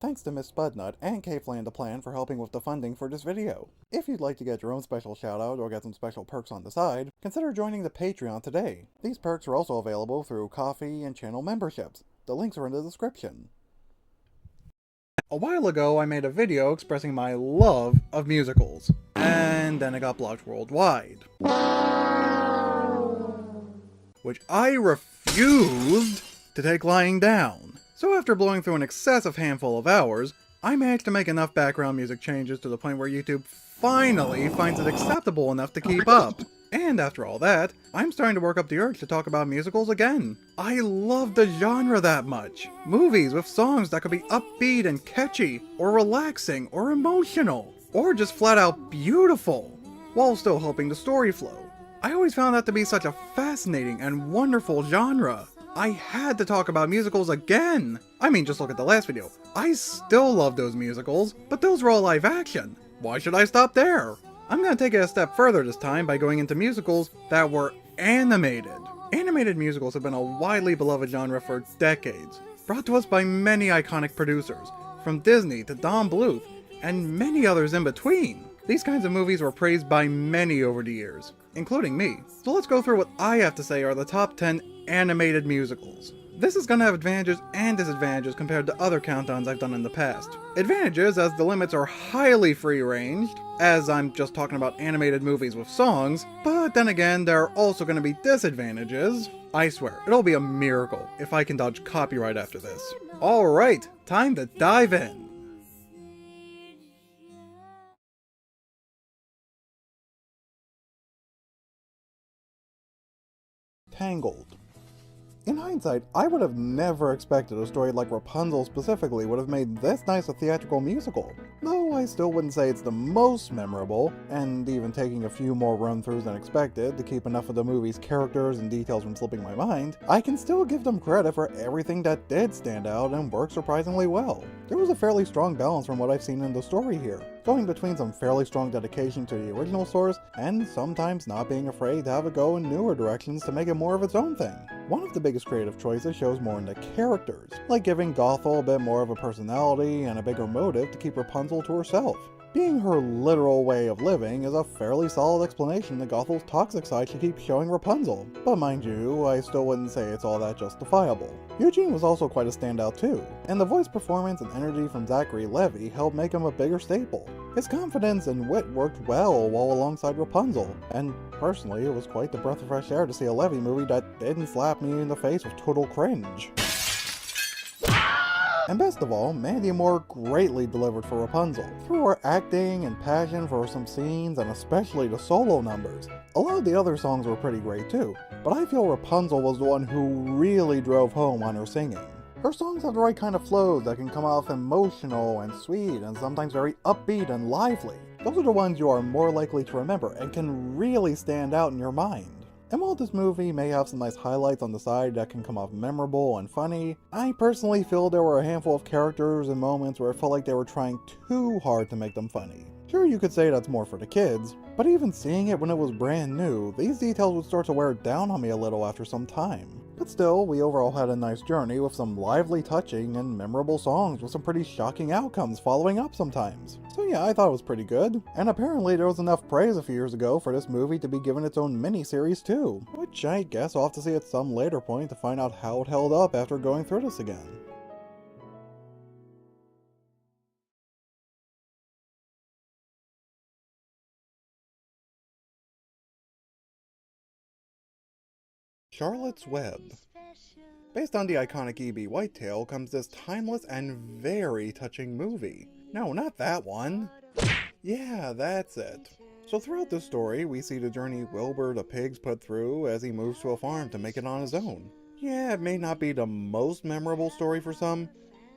Thanks to Miss Spudnut and Caveland the Plan for helping with the funding for this video. If you'd like to get your own special shoutout or get some special perks on the side, consider joining the Patreon today. These perks are also available through coffee and channel memberships. The links are in the description. A while ago, I made a video expressing my love of musicals, and then it got blocked worldwide. Which I refused to take lying down. So after blowing through an excessive handful of hours, I managed to make enough background music changes to the point where YouTube finally finds it acceptable enough to keep up. And after all that, I'm starting to work up the urge to talk about musicals again. I love the genre that much. Movies with songs that could be upbeat and catchy, or relaxing, or emotional, or just flat out beautiful, while still helping the story flow. I always found that to be such a fascinating and wonderful genre. I had to talk about musicals again! I mean, just look at the last video. I still love those musicals, but those were all live action. Why should I stop there? I'm gonna take it a step further this time by going into musicals that were animated. Animated musicals have been a widely beloved genre for decades, brought to us by many iconic producers, from Disney to Don Bluth, and many others in between. These kinds of movies were praised by many over the years, including me. So let's go through what I have to say are the top 10 animated musicals. This is going to have advantages and disadvantages compared to other countdowns I've done in the past. Advantages, as the limits are highly free-ranged, as I'm just talking about animated movies with songs, but then again, there are also going to be disadvantages. I swear, it'll be a miracle if I can dodge copyright after this. Alright, time to dive in. Tangled. In hindsight, I would have never expected a story like Rapunzel specifically would have made this nice a theatrical musical. Though I still wouldn't say it's the most memorable, and even taking a few more run-throughs than expected to keep enough of the movie's characters and details from slipping my mind, I can still give them credit for everything that did stand out and work surprisingly well. There was a fairly strong balance from what I've seen in the story here, going between some fairly strong dedication to the original source, and sometimes not being afraid to have it go in newer directions to make it more of its own thing. One of the biggest creative choices shows more in the characters, like giving Gothel a bit more of a personality and a bigger motive to keep Rapunzel to herself. Being her literal way of living is a fairly solid explanation that Gothel's toxic side should keep showing Rapunzel, but mind you, I still wouldn't say it's all that justifiable. Eugene was also quite a standout too, and the voice performance and energy from Zachary Levi helped make him a bigger staple. His confidence and wit worked well while alongside Rapunzel, and personally it was quite the breath of fresh air to see a Levi movie that didn't slap me in the face with total cringe. And best of all, Mandy Moore greatly delivered for Rapunzel, through her acting and passion for some scenes and especially the solo numbers. A lot of the other songs were pretty great too, but I feel Rapunzel was the one who really drove home on her singing. Her songs have the right kind of flows that can come off emotional and sweet and sometimes very upbeat and lively. Those are the ones you are more likely to remember and can really stand out in your mind. And while this movie may have some nice highlights on the side that can come off memorable and funny, I personally feel there were a handful of characters and moments where it felt like they were trying too hard to make them funny. Sure, you could say that's more for the kids, but even seeing it when it was brand new, these details would start to wear down on me a little after some time. But still, we overall had a nice journey with some lively, touching, and memorable songs with some pretty shocking outcomes following up sometimes. So yeah, I thought it was pretty good. And apparently there was enough praise a few years ago for this movie to be given its own mini-series too, which I guess I'll have to see at some later point to find out how it held up after going through this again. Charlotte's Web. Based on the iconic E.B. Whitetail comes this timeless and very touching movie. No, not that one. Yeah, that's it. So throughout this story, we see the journey Wilbur the pig's put through as he moves to a farm to make it on his own. Yeah, it may not be the most memorable story for some,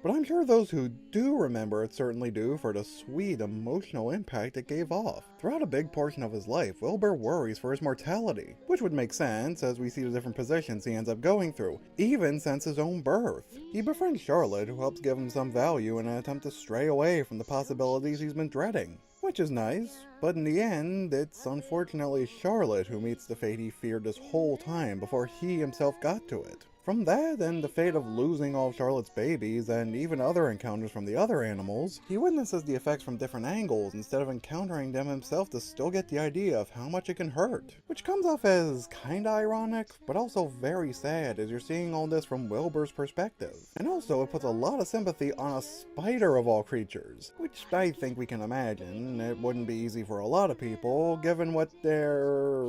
but I'm sure those who do remember it certainly do for the sweet, emotional impact it gave off. Throughout a big portion of his life, Wilbur worries for his mortality, which would make sense as we see the different positions he ends up going through, even since his own birth. He befriends Charlotte, who helps give him some value in an attempt to stray away from the possibilities he's been dreading. Which is nice, but in the end, it's unfortunately Charlotte who meets the fate he feared this whole time before he himself got to it. From that and the fate of losing all of Charlotte's babies and even other encounters from the other animals, he witnesses the effects from different angles instead of encountering them himself to still get the idea of how much it can hurt. Which comes off as kinda ironic, but also very sad as you're seeing all this from Wilbur's perspective. And also it puts a lot of sympathy on a spider of all creatures, which I think we can imagine it wouldn't be easy for a lot of people given what they're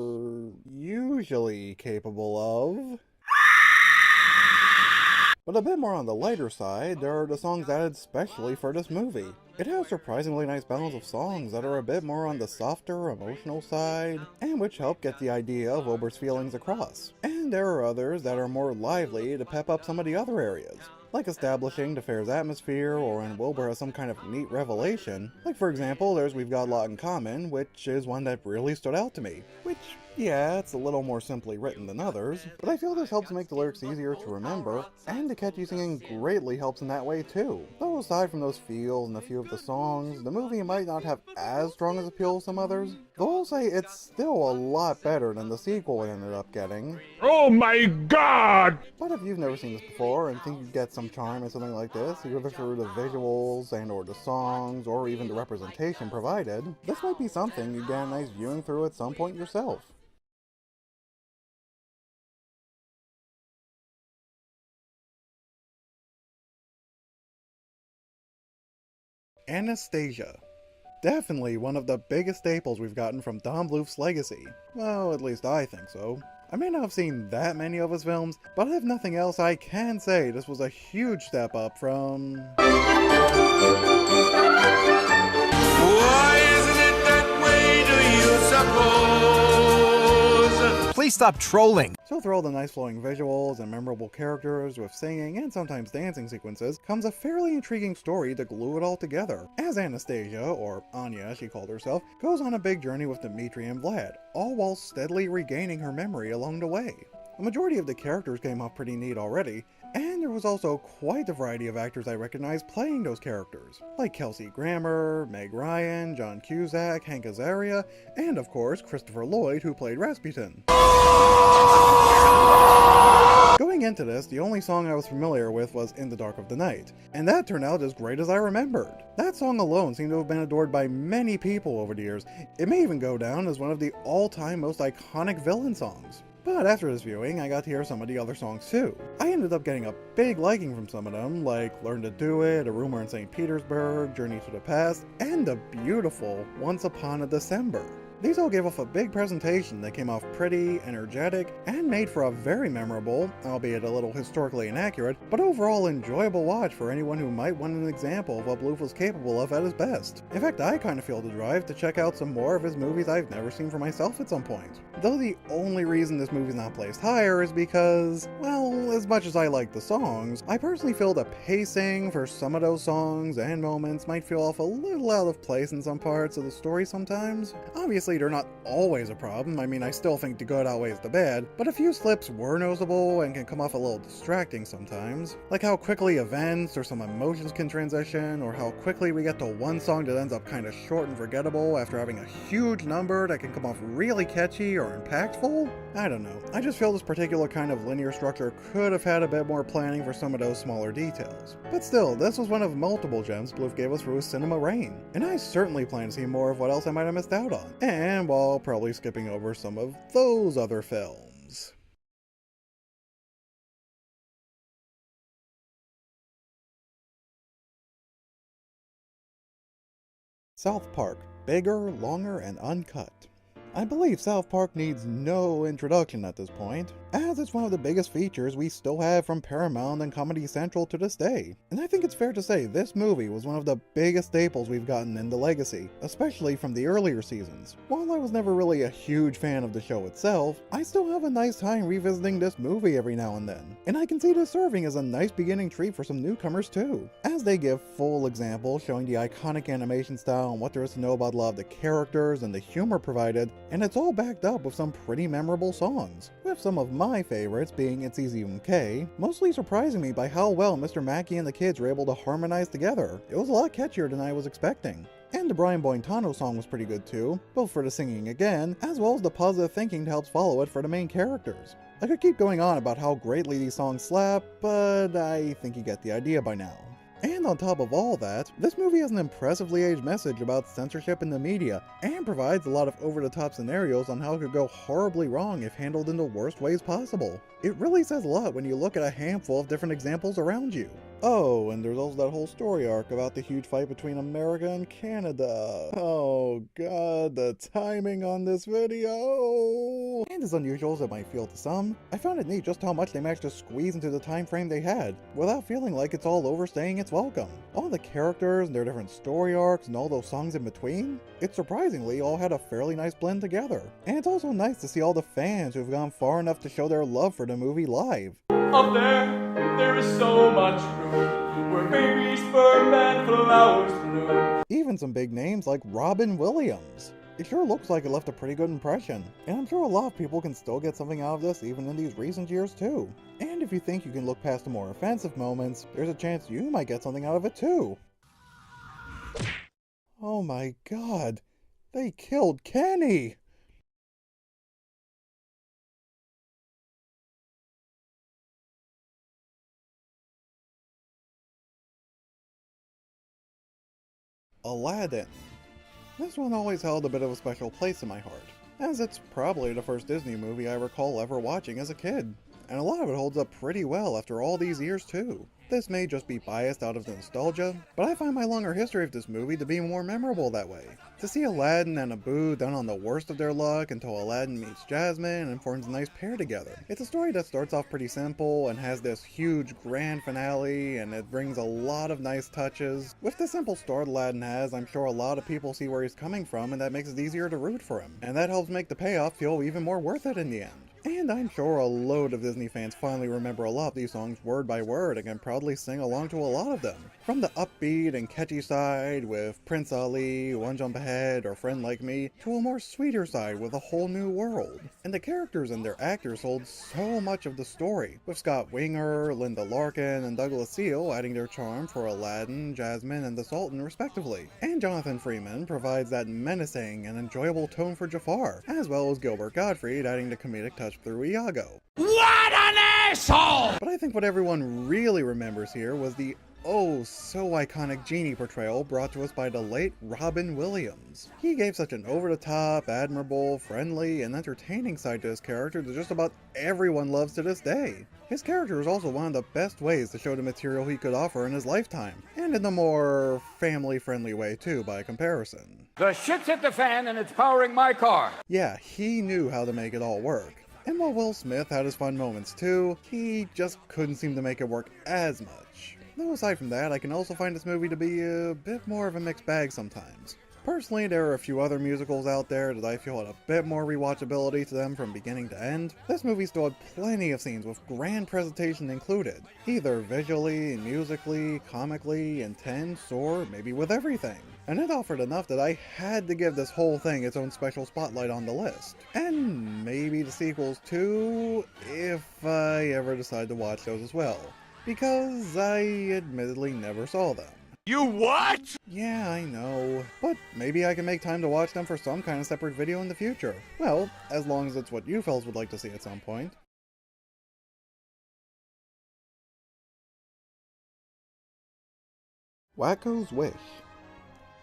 usually capable of. But a bit more on the lighter side, there are the songs added specially for this movie. It has surprisingly nice balance of songs that are a bit more on the softer, emotional side, and which help get the idea of Wilbur's feelings across. And there are others that are more lively to pep up some of the other areas, like establishing the fair's atmosphere or when Wilbur has some kind of neat revelation. Like for example, there's We've Got a Lot in Common, which is one that really stood out to me. Which, yeah, it's a little more simply written than others, but I feel this helps make the lyrics easier to remember, and the catchy singing greatly helps in that way too. Though aside from those feels and a few of the songs, the movie might not have as strong as appeal as some others, though I'll say it's still a lot better than the sequel it ended up getting. Oh my god! But if you've never seen this before and think you'd get some charm in something like this, either through the visuals and or the songs or even the representation provided, this might be something you'd get a nice viewing through at some point yourself. Anastasia. Definitely one of the biggest staples we've gotten from Don Bluth's legacy. Well, at least I think so. I may not have seen that many of his films, but if nothing else I can say this was a huge step up from... Why isn't it that way, do you suppose? Please stop trolling. So through all the nice flowing visuals and memorable characters with singing and sometimes dancing sequences comes a fairly intriguing story to glue it all together, as Anastasia, or Anya as she called herself, goes on a big journey with Dmitri and Vlad, all while steadily regaining her memory along the way. A majority of the characters came off pretty neat already, and there was also quite a variety of actors I recognized playing those characters, like Kelsey Grammer, Meg Ryan, John Cusack, Hank Azaria, and of course Christopher Lloyd who played Rasputin. Going into this, the only song I was familiar with was In the Dark of the Night, and that turned out as great as I remembered. That song alone seemed to have been adored by many people over the years. It may even go down as one of the all-time most iconic villain songs. But after this viewing, I got to hear some of the other songs too. I ended up getting a big liking from some of them, like Learn to Do It, A Rumor in St. Petersburg, Journey to the Past, and the beautiful Once Upon a December. These all gave off a big presentation that came off pretty, energetic, and made for a very memorable, albeit a little historically inaccurate, but overall enjoyable watch for anyone who might want an example of what Bluth was capable of at his best. In fact, I kind of feel the drive to check out some more of his movies I've never seen for myself at some point. Though the only reason this movie's not placed higher is because, well, as much as I like the songs, I personally feel the pacing for some of those songs and moments might feel off a little out of place in some parts of the story sometimes. Obviously, they're not always a problem. I mean, I still think the good outweighs the bad, but a few slips were noticeable and can come off a little distracting sometimes. Like how quickly events or some emotions can transition, or how quickly we get to one song that ends up kind of short and forgettable after having a huge number that can come off really catchy or impactful. I don't know. I just feel this particular kind of linear structure could have had a bit more planning for some of those smaller details. But still, this was one of multiple gems Bluth gave us through his cinema reign, and I certainly plan to see more of what else I might have missed out on. And while probably skipping over some of those other films. South Park, bigger, longer, and uncut. I believe South Park needs no introduction at this point, as it's one of the biggest features we still have from Paramount and Comedy Central to this day. And I think it's fair to say this movie was one of the biggest staples we've gotten in the legacy, especially from the earlier seasons. While I was never really a huge fan of the show itself, I still have a nice time revisiting this movie every now and then, and I can see this serving as a nice beginning treat for some newcomers too, as they give full examples showing the iconic animation style and what there is to know about a lot of the characters and the humor provided, and it's all backed up with some pretty memorable songs, with some of my favorites being It's Easy MK, mostly surprising me by how well Mr. Mackey and the kids were able to harmonize together. It was a lot catchier than I was expecting. And the Brian Boitano song was pretty good too, both for the singing again, as well as the positive thinking to help follow it for the main characters. I could keep going on about how greatly these songs slap, but I think you get the idea by now. And on top of all that, this movie has an impressively aged message about censorship in the media, and provides a lot of over-the-top scenarios on how it could go horribly wrong if handled in the worst ways possible. It really says a lot when you look at a handful of different examples around you. Oh, and there's also that whole story arc about the huge fight between America and Canada. Oh god, the timing on this video! And as unusual as it might feel to some, I found it neat just how much they managed to squeeze into the time frame they had, without feeling like it's all overstaying its welcome. All the characters and their different story arcs and all those songs in between, it surprisingly all had a fairly nice blend together. And it's also nice to see all the fans who've gone far enough to show their love for the movie live. Up there is so much room where babies burn and flowers bloom. Even some big names like Robin Williams. It sure looks like it left a pretty good impression, and I'm sure a lot of people can still get something out of this even in these recent years too. And if you think you can look past the more offensive moments, there's a chance you might get something out of it too. Oh my god, they killed Kenny! Aladdin. This one always held a bit of a special place in my heart, as it's probably the first Disney movie I recall ever watching as a kid, and a lot of it holds up pretty well after all these years too. This may just be biased out of nostalgia, but I find my longer history of this movie to be more memorable that way. To see Aladdin and Abu done on the worst of their luck until Aladdin meets Jasmine and forms a nice pair together. It's a story that starts off pretty simple and has this huge grand finale, and it brings a lot of nice touches. With the simple start Aladdin has, I'm sure a lot of people see where he's coming from, and that makes it easier to root for him. And that helps make the payoff feel even more worth it in the end. And I'm sure a load of Disney fans finally remember a lot of these songs word by word and can proudly sing along to a lot of them. From the upbeat and catchy side with Prince Ali, One Jump Ahead, or Friend Like Me, to a more sweeter side with A Whole New World. And the characters and their actors hold so much of the story, with Scott Winger, Linda Larkin, and Douglas Seal adding their charm for Aladdin, Jasmine, and the Sultan respectively. And Jonathan Freeman provides that menacing and enjoyable tone for Jafar, as well as Gilbert Gottfried adding the comedic touch through Iago. What an asshole! But I think what everyone really remembers here was the oh so iconic genie portrayal brought to us by the late Robin Williams. He gave such an over-the-top, admirable, friendly, and entertaining side to his character that just about everyone loves to this day. His character is also one of the best ways to show the material he could offer in his lifetime, and in a more family-friendly way too by comparison. The shit's hit the fan and it's powering my car. Yeah, he knew how to make it all work. And while Will Smith had his fun moments too, he just couldn't seem to make it work as much. Though aside from that, I can also find this movie to be a bit more of a mixed bag sometimes. Personally, there are a few other musicals out there that I feel had a bit more rewatchability to them from beginning to end. This movie still had plenty of scenes with grand presentation included, either visually, musically, comically, intense, or maybe with everything. And it offered enough that I had to give this whole thing its own special spotlight on the list. And maybe the sequels too, if I ever decide to watch those as well. Because I admittedly never saw them. You what? Yeah, I know. But maybe I can make time to watch them for some kind of separate video in the future. Well, as long as it's what you fellas would like to see at some point. Wackos Wish.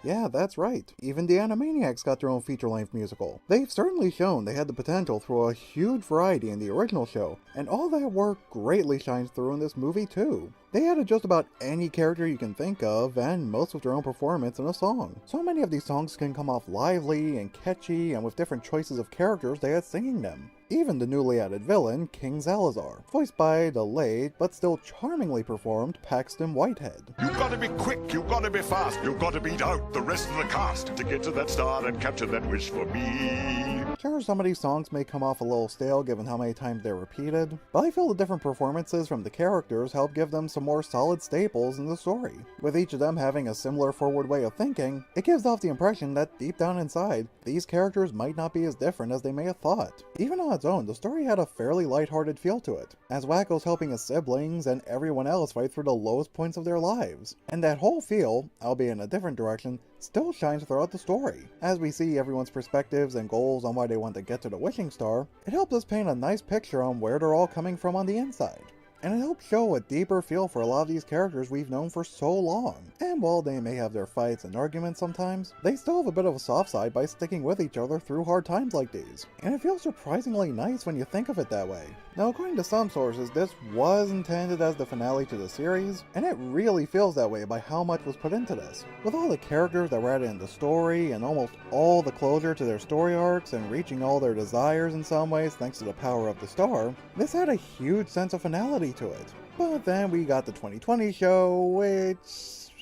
Yeah, that's right. Even the Animaniacs got their own feature-length musical. They've certainly shown they had the potential through a huge variety in the original show, and all that work greatly shines through in this movie too. They added just about any character you can think of, and most with their own performance in a song. So many of these songs can come off lively and catchy, and with different choices of characters they had singing them. Even the newly added villain, King Salazar, voiced by the late, but still charmingly performed, Paxton Whitehead. You gotta be quick, you gotta be fast, you gotta beat out the rest of the cast to get to that star and capture that wish for me. Sure, some of these songs may come off a little stale given how many times they're repeated, but I feel the different performances from the characters help give them some more solid staples in the story. With each of them having a similar forward way of thinking, it gives off the impression that deep down inside, these characters might not be as different as they may have thought. Even on a its own, the story had a fairly lighthearted feel to it, as Wackos helping his siblings and everyone else fight through the lowest points of their lives. And that whole feel, albeit in a different direction, still shines throughout the story. As we see everyone's perspectives and goals on why they want to get to the wishing star, it helps us paint a nice picture on where they're all coming from on the inside. And it helps show a deeper feel for a lot of these characters we've known for so long. And while they may have their fights and arguments sometimes, they still have a bit of a soft side by sticking with each other through hard times like these. And it feels surprisingly nice when you think of it that way. Now, according to some sources, this was intended as the finale to the series, and it really feels that way by how much was put into this. With all the characters that were added in the story, and almost all the closure to their story arcs, and reaching all their desires in some ways thanks to the power of the star, this had a huge sense of finality to it. But then we got the 2020 show, which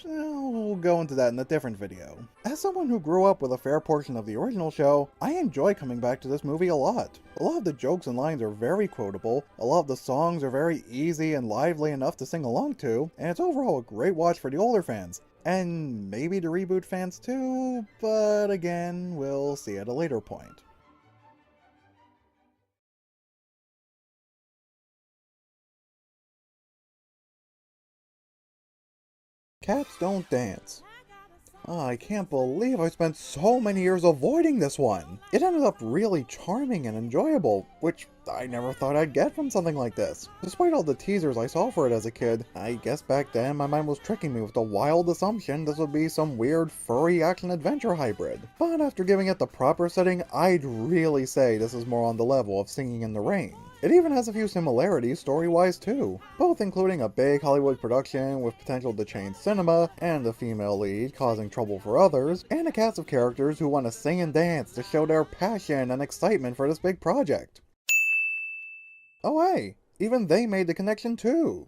we'll go into that in a different video. As someone who grew up with a fair portion of the original show, I enjoy coming back to this movie a lot. A lot of the jokes and lines are very quotable, a lot of the songs are very easy and lively enough to sing along to, and it's overall a great watch for the older fans. And maybe the reboot fans too, but again, we'll see at a later point. Cats don't dance. Oh, I can't believe I spent so many years avoiding this one. It ended up really charming and enjoyable, which I never thought I'd get from something like this. Despite all the teasers I saw for it as a kid, I guess back then my mind was tricking me with the wild assumption this would be some weird furry action-adventure hybrid. But after giving it the proper setting, I'd really say this is more on the level of Singing in the Rain. It even has a few similarities story-wise too, both including a big Hollywood production with potential to change cinema, and a female lead causing trouble for others, and a cast of characters who want to sing and dance to show their passion and excitement for this big project. Oh hey, even they made the connection too.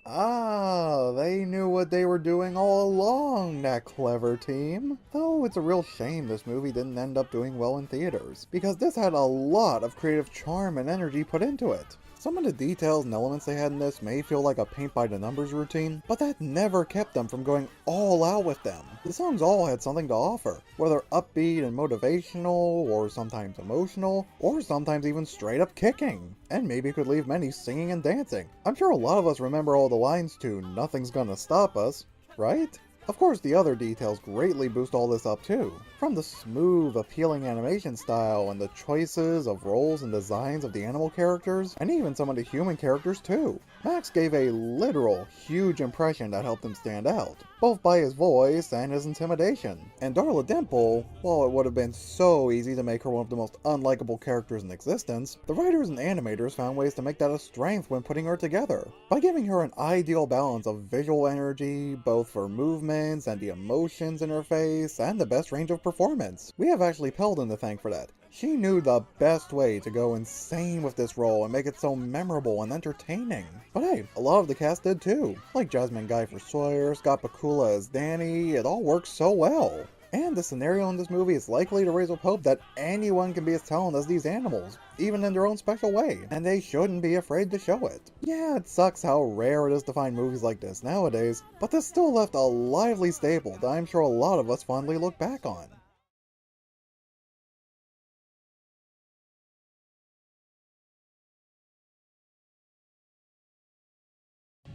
Ah, they knew what they were doing all along, that clever team. Though it's a real shame this movie didn't end up doing well in theaters, because this had a lot of creative charm and energy put into it. Some of the details and elements they had in this may feel like a paint-by-the-numbers routine, but that never kept them from going all out with them. The songs all had something to offer, whether upbeat and motivational, or sometimes emotional, or sometimes even straight-up kicking. And maybe could leave many singing and dancing. I'm sure a lot of us remember all the lines to "Nothing's Gonna Stop Us," right? Of course, the other details greatly boost all this up too. From the smooth, appealing animation style and the choices of roles and designs of the animal characters, and even some of the human characters too. Max gave a literal, huge impression that helped him stand out, both by his voice and his intimidation. And Darla Dimple, while it would have been so easy to make her one of the most unlikable characters in existence, the writers and animators found ways to make that a strength when putting her together, by giving her an ideal balance of visual energy, both for movements and the emotions in her face, and the best range of performance. We have Ashley Peldon to thank for that. She knew the best way to go insane with this role and make it so memorable and entertaining. But hey, a lot of the cast did too. Like Jasmine Guy for Sawyer, Scott Bakula as Danny, it all works so well. And the scenario in this movie is likely to raise up hope that anyone can be as talented as these animals, even in their own special way, and they shouldn't be afraid to show it. Yeah, it sucks how rare it is to find movies like this nowadays, but this still left a lively staple that I'm sure a lot of us fondly look back on.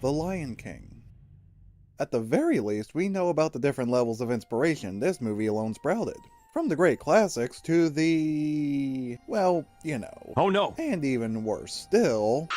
The Lion King. At the very least, we know about the different levels of inspiration this movie alone sprouted. From the great classics to the... well, you know. Oh no! And even worse still...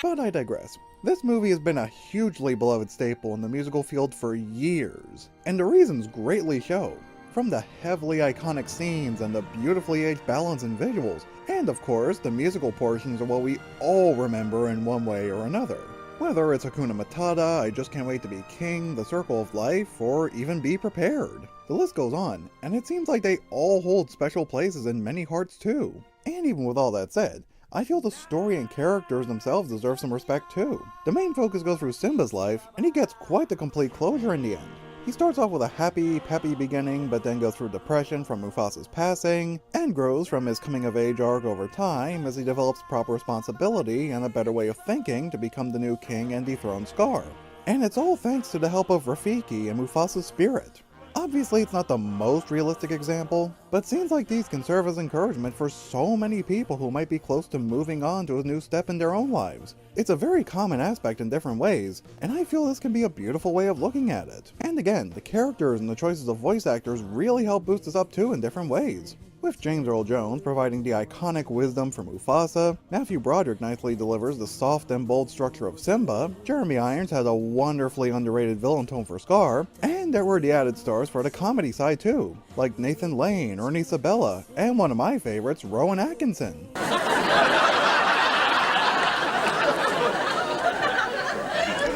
But I digress. This movie has been a hugely beloved staple in the musical field for years, and the reasons greatly show. From the heavily iconic scenes and the beautifully aged ballads and visuals, and of course, the musical portions are what we all remember in one way or another. Whether it's Hakuna Matata, I Just Can't Wait to Be King, The Circle of Life, or even Be Prepared. The list goes on, and it seems like they all hold special places in many hearts too. And even with all that said, I feel the story and characters themselves deserve some respect too. The main focus goes through Simba's life, and he gets quite the complete closure in the end. He starts off with a happy, peppy beginning, but then goes through depression from Mufasa's passing, and grows from his coming-of-age arc over time as he develops proper responsibility and a better way of thinking to become the new king and dethrone Scar. And it's all thanks to the help of Rafiki and Mufasa's spirit. Obviously, it's not the most realistic example, but it seems like these can serve as encouragement for so many people who might be close to moving on to a new step in their own lives. It's a very common aspect in different ways, and I feel this can be a beautiful way of looking at it. And again, the characters and the choices of voice actors really help boost this up too in different ways. With James Earl Jones providing the iconic wisdom for Mufasa, Matthew Broderick nicely delivers the soft and bold structure of Simba, Jeremy Irons has a wonderfully underrated villain tone for Scar, and there were the added stars for the comedy side too, like Nathan Lane, Ernie Sabella, and one of my favorites, Rowan Atkinson.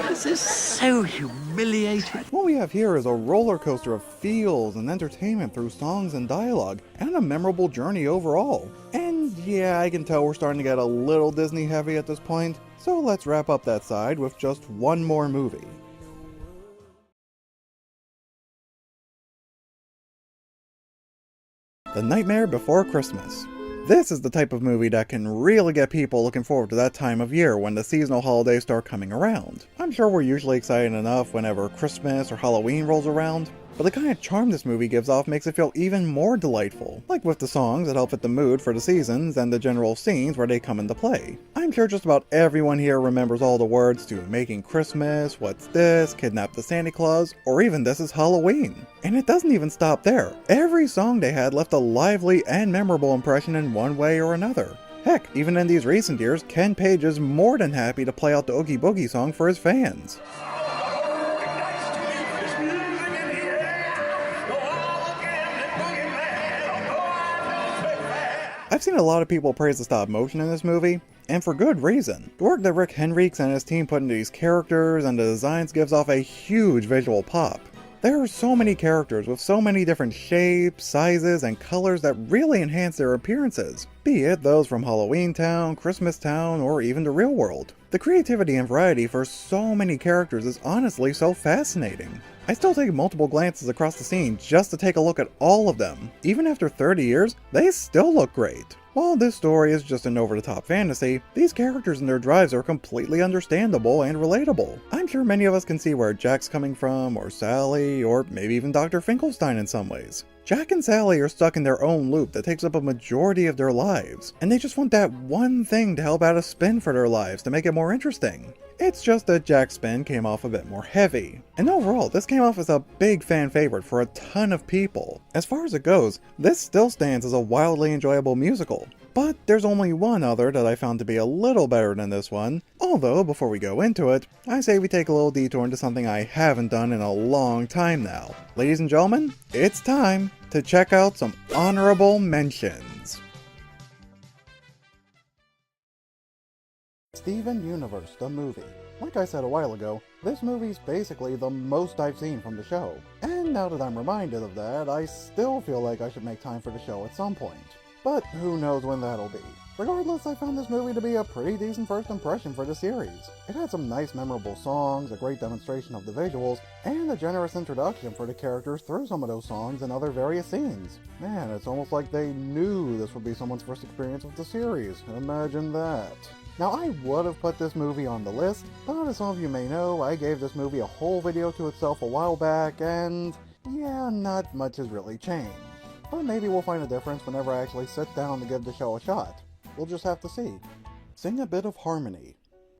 This is so humiliating. What we have here is a roller coaster of feels and entertainment through songs and dialogue, and a memorable journey overall. And yeah, I can tell we're starting to get a little Disney heavy at this point, so let's wrap up that side with just one more movie. The Nightmare Before Christmas. This is the type of movie that can really get people looking forward to that time of year when the seasonal holidays start coming around. I'm sure we're usually excited enough whenever Christmas or Halloween rolls around, but the kind of charm this movie gives off makes it feel even more delightful, like with the songs that help fit the mood for the seasons and the general scenes where they come into play. I'm sure just about everyone here remembers all the words to Making Christmas, What's This, Kidnap the Santa Claus, or even This Is Halloween. And it doesn't even stop there. Every song they had left a lively and memorable impression in one way or another. Heck, even in these recent years, Ken Page is more than happy to play out the Oogie Boogie song for his fans. I've seen a lot of people praise the stop motion in this movie, and for good reason. The work that Rick Henriques and his team put into these characters and the designs gives off a huge visual pop. There are so many characters with so many different shapes, sizes, and colors that really enhance their appearances, be it those from Halloween Town, Christmas Town, or even the real world. The creativity and variety for so many characters is honestly so fascinating. I still take multiple glances across the scene just to take a look at all of them. Even after 30 years, they still look great. While this story is just an over-the-top fantasy, these characters and their drives are completely understandable and relatable. I'm sure many of us can see where Jack's coming from, or Sally, or maybe even Dr. Finkelstein in some ways. Jack and Sally are stuck in their own loop that takes up a majority of their lives, and they just want that one thing to help add a spin for their lives to make it more interesting. It's just that Jack's spin came off a bit more heavy. And overall, this came off as a big fan favorite for a ton of people. As far as it goes, this still stands as a wildly enjoyable musical. But there's only one other that I found to be a little better than this one. Although, before we go into it, I say we take a little detour into something I haven't done in a long time now. Ladies and gentlemen, it's time to check out some honorable mentions. Steven Universe, the movie. Like I said a while ago, this movie's basically the most I've seen from the show. And now that I'm reminded of that, I still feel like I should make time for the show at some point. But who knows when that'll be. Regardless, I found this movie to be a pretty decent first impression for the series. It had some nice memorable songs, a great demonstration of the visuals, and a generous introduction for the characters through some of those songs and other various scenes. Man, it's almost like they knew this would be someone's first experience with the series. Imagine that. Now, I would have put this movie on the list, but as some of you may know, I gave this movie a whole video to itself a while back, and yeah, not much has really changed. But maybe we'll find a difference whenever I actually sit down to give the show a shot. We'll just have to see. Sing a bit of harmony.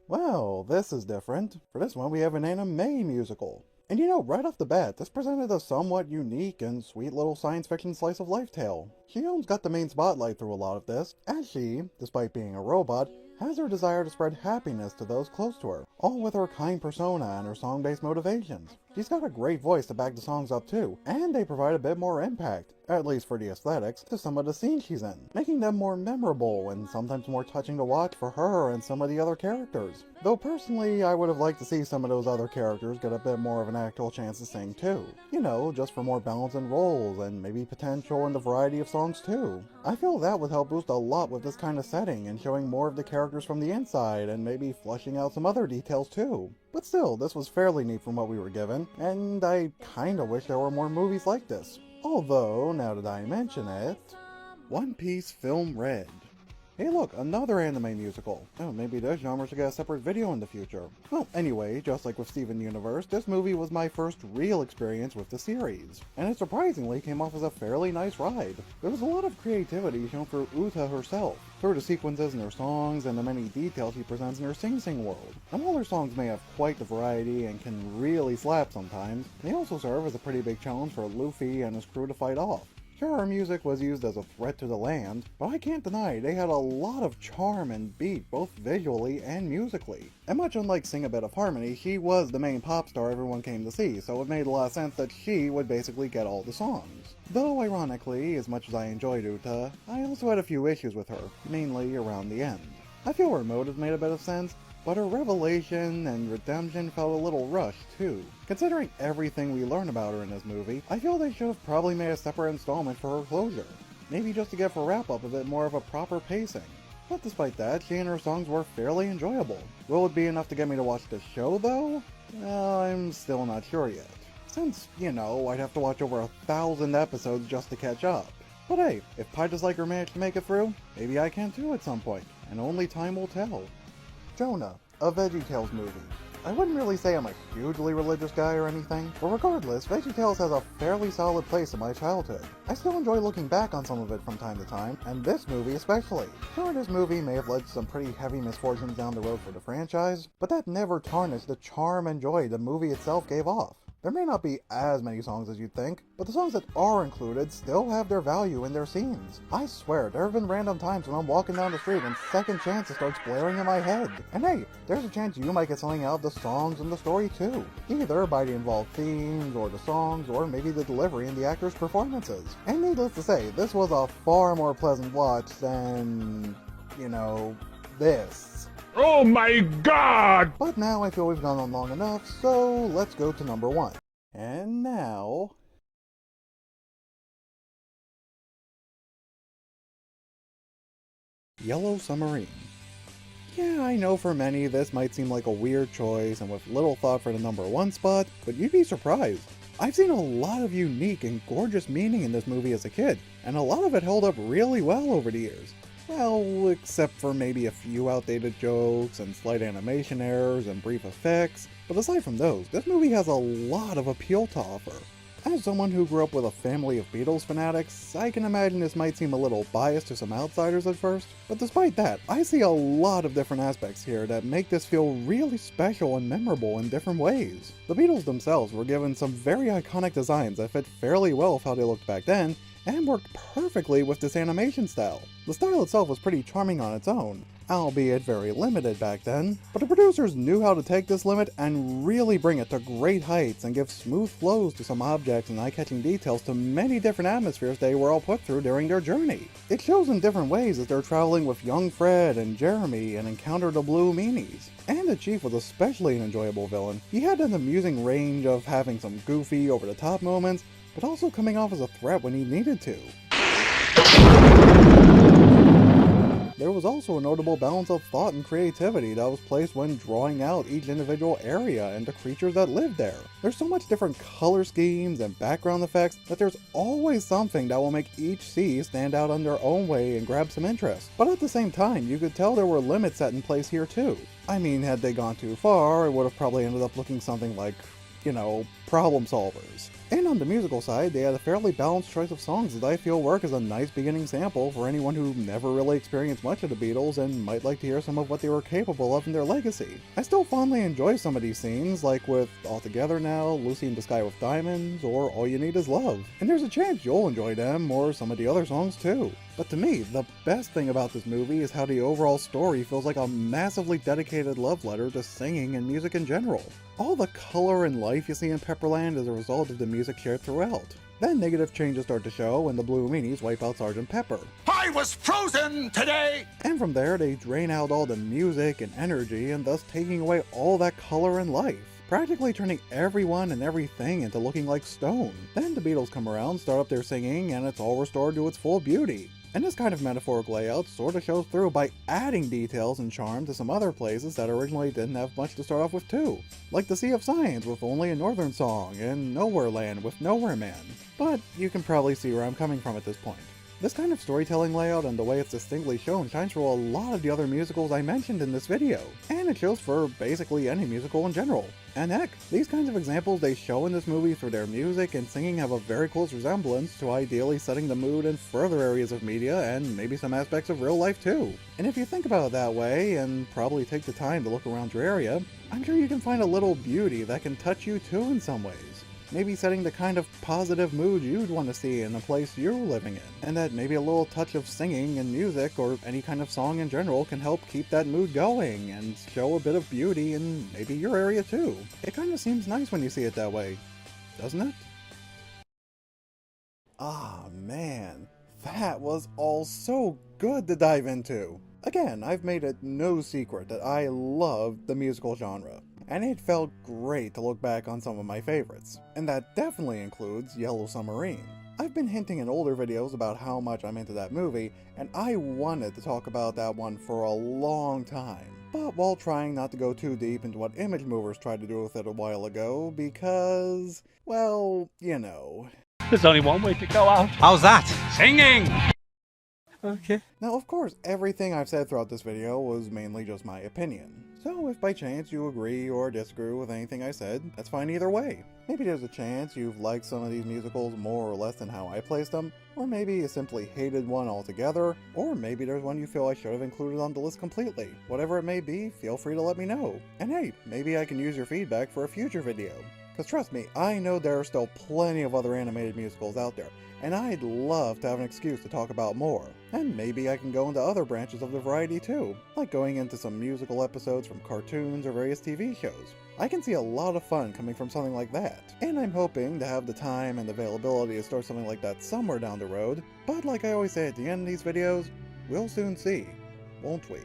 Well, this is different. For this one, we have an anime musical. And you know, right off the bat, this presented a somewhat unique and sweet little science fiction slice of life tale. Shion's got the main spotlight through a lot of this, as she, despite being a robot, has her desire to spread happiness to those close to her, all with her kind persona and her song-based motivations. She's got a great voice to back the songs up too, and they provide a bit more impact, at least for the aesthetics, to some of the scenes she's in, making them more memorable and sometimes more touching to watch for her and some of the other characters. Though personally, I would have liked to see some of those other characters get a bit more of an actual chance to sing too. You know, just for more balance in roles and maybe potential in the variety of songs too. I feel that would help boost a lot with this kind of setting and showing more of the characters from the inside and maybe fleshing out some other details too. But still, this was fairly neat from what we were given, and I kinda wish there were more movies like this. Although, now that I mention it, One Piece Film Red. Hey look, another anime musical. Oh, maybe this genre should get a separate video in the future. Well, anyway, just like with Steven Universe, this movie was my first real experience with the series, and it surprisingly came off as a fairly nice ride. There was a lot of creativity shown through Uta herself, through the sequences in her songs and the many details she presents in her Sing Sing world. And while her songs may have quite the variety and can really slap sometimes, they also serve as a pretty big challenge for Luffy and his crew to fight off. Sure, her music was used as a threat to the land, but I can't deny they had a lot of charm and beat both visually and musically. And much unlike Sing a Bit of Harmony, she was the main pop star everyone came to see, so it made a lot of sense that she would basically get all the songs. Though ironically, as much as I enjoyed Uta, I also had a few issues with her, mainly around the end. I feel her motives made a bit of sense, but her revelation and redemption felt a little rushed too. Considering everything we learn about her in this movie, I feel they should have probably made a separate installment for her closure. Maybe just to give her wrap-up a bit more of a proper pacing. But despite that, she and her songs were fairly enjoyable. Will it be enough to get me to watch the show though? Well, I'm still not sure yet. Since, you know, I'd have to watch over 1,000 episodes just to catch up. But hey, if Pie Disliker managed to make it through, maybe I can too at some point, and only time will tell. Jonah, a VeggieTales movie. I wouldn't really say I'm a hugely religious guy or anything, but regardless, VeggieTales has a fairly solid place in my childhood. I still enjoy looking back on some of it from time to time, and this movie especially. Sure, this movie may have led to some pretty heavy misfortunes down the road for the franchise, but that never tarnished the charm and joy the movie itself gave off. There may not be as many songs as you'd think, but the songs that are included still have their value in their scenes. I swear, there have been random times when I'm walking down the street and Second Chance starts blaring in my head. And hey, there's a chance you might get something out of the songs and the story too. Either by the involved themes, or the songs, or maybe the delivery and the actors' performances. And needless to say, this was a far more pleasant watch than, you know, this. Oh my god! But now I feel we've gone on long enough, so let's go to number 1. And now... Yellow Submarine. Yeah, I know for many this might seem like a weird choice and with little thought for the number 1 spot, but you'd be surprised. I've seen a lot of unique and gorgeous meaning in this movie as a kid, and a lot of it held up really well over the years. Well, except for maybe a few outdated jokes and slight animation errors and brief effects, but aside from those, this movie has a lot of appeal to offer. As someone who grew up with a family of Beatles fanatics, I can imagine this might seem a little biased to some outsiders at first, but despite that, I see a lot of different aspects here that make this feel really special and memorable in different ways. The Beatles themselves were given some very iconic designs that fit fairly well with how they looked back then, and worked perfectly with this animation style. The style itself was pretty charming on its own, albeit very limited back then, but the producers knew how to take this limit and really bring it to great heights and give smooth flows to some objects and eye-catching details to many different atmospheres they were all put through during their journey. It shows in different ways as they're traveling with young Fred and Jeremy and encounter the Blue Meanies. And the Chief was especially an enjoyable villain. He had an amusing range of having some goofy, over-the-top moments, but also coming off as a threat when he needed to. There was also a notable balance of thought and creativity that was placed when drawing out each individual area and the creatures that lived there. There's so much different color schemes and background effects that there's always something that will make each sea stand out in their own way and grab some interest. But at the same time, you could tell there were limits set in place here too. I mean, had they gone too far, it would have probably ended up looking something like, you know, Problem Solvers. And on the musical side, they had a fairly balanced choice of songs that I feel work as a nice beginning sample for anyone who never really experienced much of the Beatles and might like to hear some of what they were capable of in their legacy. I still fondly enjoy some of these scenes, like with All Together Now, Lucy in the Sky with Diamonds, or All You Need Is Love. And there's a chance you'll enjoy them, or some of the other songs too. But to me, the best thing about this movie is how the overall story feels like a massively dedicated love letter to singing and music in general. All the color and life you see in Pepperland is a result of the music shared throughout. Then negative changes start to show when the Blue Meanies wipe out Sgt. Pepper. I was frozen today! And from there, they drain out all the music and energy and thus taking away all that color and life, practically turning everyone and everything into looking like stone. Then the Beatles come around, start up their singing, and it's all restored to its full beauty. And this kind of metaphoric layout sort of shows through by adding details and charm to some other places that originally didn't have much to start off with too. Like the Sea of Science with only a northern song, and Nowhere Land with Nowhere Man. But you can probably see where I'm coming from at this point. This kind of storytelling layout and the way it's distinctly shown shines for a lot of the other musicals I mentioned in this video, and it shows for basically any musical in general. And heck, these kinds of examples they show in this movie through their music and singing have a very close resemblance to ideally setting the mood in further areas of media and maybe some aspects of real life too. And if you think about it that way, and probably take the time to look around your area, I'm sure you can find a little beauty that can touch you too in some ways. Maybe setting the kind of positive mood you'd want to see in the place you're living in, and that maybe a little touch of singing and music or any kind of song in general can help keep that mood going and show a bit of beauty in maybe your area too. It kind of seems nice when you see it that way, doesn't it? Ah man, that was all so good to dive into. Again, I've made it no secret that I love the musical genre, and it felt great to look back on some of my favorites, and that definitely includes Yellow Submarine. I've been hinting in older videos about how much I'm into that movie, and I wanted to talk about that one for a long time, but while trying not to go too deep into what Image Movers tried to do with it a while ago because, well, you know. There's only one way to go out. How's that? Singing! Okay. Now, of course, everything I've said throughout this video was mainly just my opinion. So if by chance you agree or disagree with anything I said, that's fine either way. Maybe there's a chance you've liked some of these musicals more or less than how I placed them, or maybe you simply hated one altogether, or maybe there's one you feel I should have included on the list completely. Whatever it may be, feel free to let me know. And hey, maybe I can use your feedback for a future video. Because trust me, I know there are still plenty of other animated musicals out there, and I'd love to have an excuse to talk about more. And maybe I can go into other branches of the variety too, like going into some musical episodes from cartoons or various TV shows. I can see a lot of fun coming from something like that, and I'm hoping to have the time and availability to start something like that somewhere down the road, but like I always say at the end of these videos, we'll soon see, won't we?